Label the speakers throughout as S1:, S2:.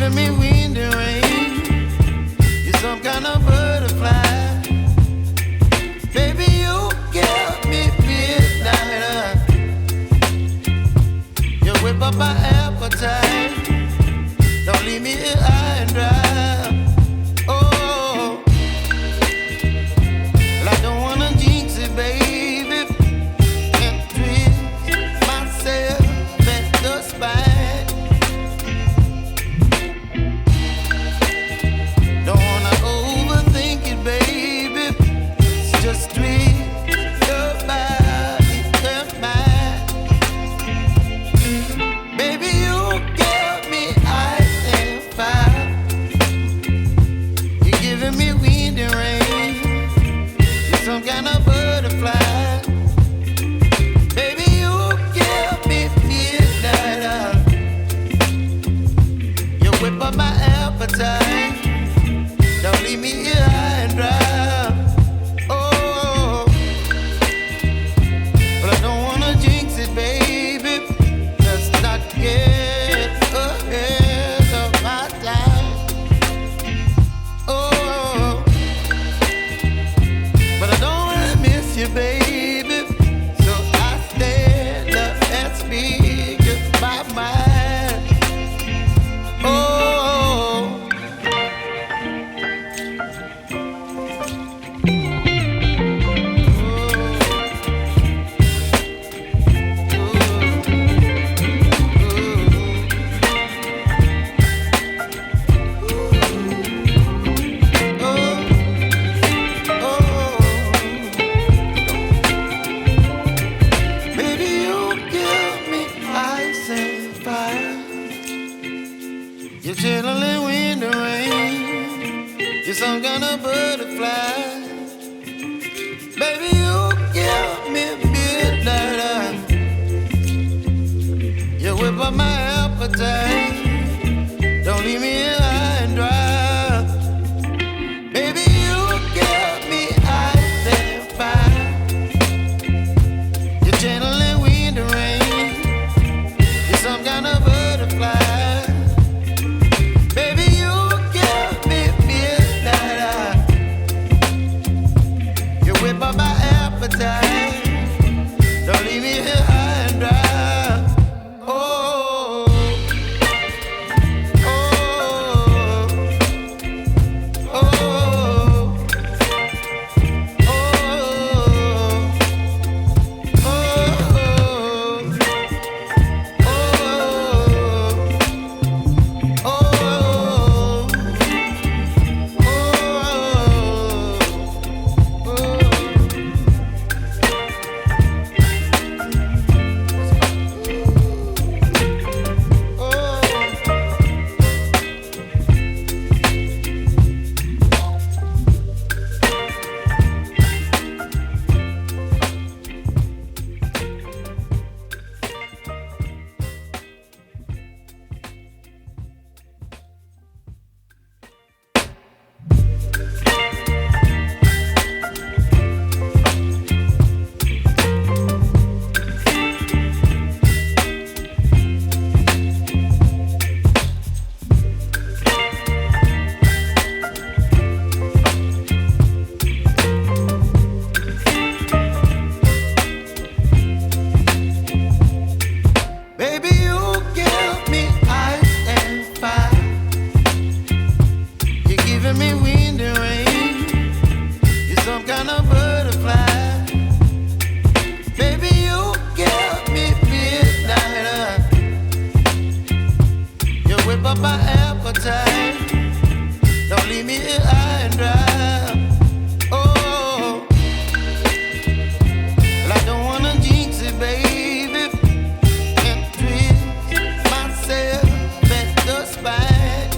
S1: giving me wind and rain. You're some kind of butterfly. Baby, you give me midnight. You whip up my appetite. Don't leave me here high and dry. Oh, well, I don't wanna jinx it, baby, and twist myself at the spine. Don't wanna overthink it, baby. It's just twist your body and mine. Baby, you give me ice and fire. You're giving me wind and rain. You're some kind of butterfly. Baby, you give me midnight. You whip up my appetite. Don't leave me here high and dry. Oh, but I don't wanna jinx it, baby. Let's not get ahead of my time. Oh, but I don't wanna miss you, baby. So I stand up and speak my mind. Oh. Baby, you give me ice and fire. You're chilling wind and rain. You're some kind of butterfly. Baby, you give me midnight. You whip up my appetite. Don't leave me here high and dry. Baby, you give me ice and fire. You're channeling wind and rain. You're some kind of butterfly. Baby, you give me midnight. You whip up my appetite. Don't leave me here high and dry. Oh, oh, oh, oh, baby, you give me ice and fire. You're giving me wind and rain. You're some kind of butterfly. Baby, you give me midnight. You whip up my appetite. Don't leave me here high and dry. Oh, well, I don't wanna jinx it, baby, and twist myself at the spine.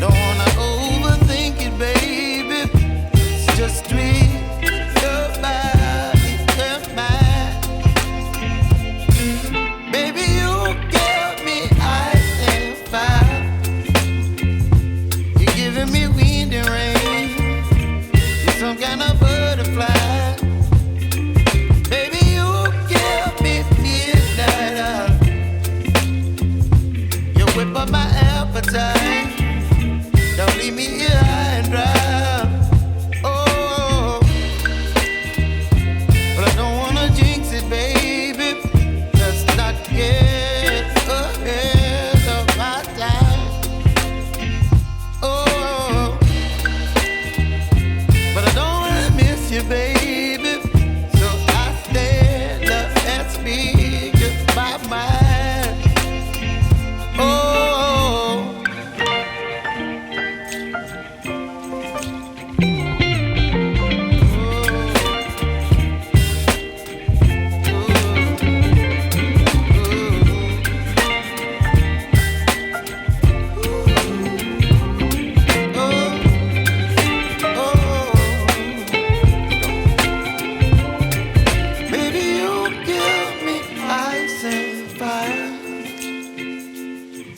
S1: Don't wanna overthink it, baby. It's just twist your body and mine. Baby, you give me ice and fire.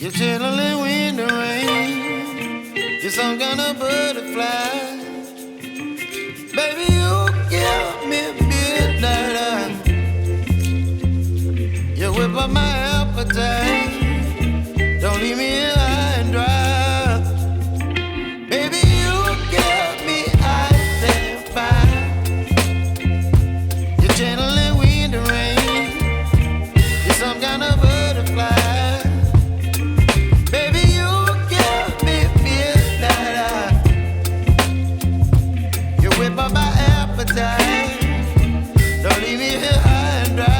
S1: You're chilling in the rain. You're some kind of butterfly. Baby, you give me midnight. You whip up my appetite. Don't leave me here high and dry. Baby, you give me ice and fire. You're channeling wind and rain. You're some kind of butterfly. Baby, you give me midnight. You whip up my appetite. Don't leave me here high and dry.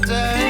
S1: time.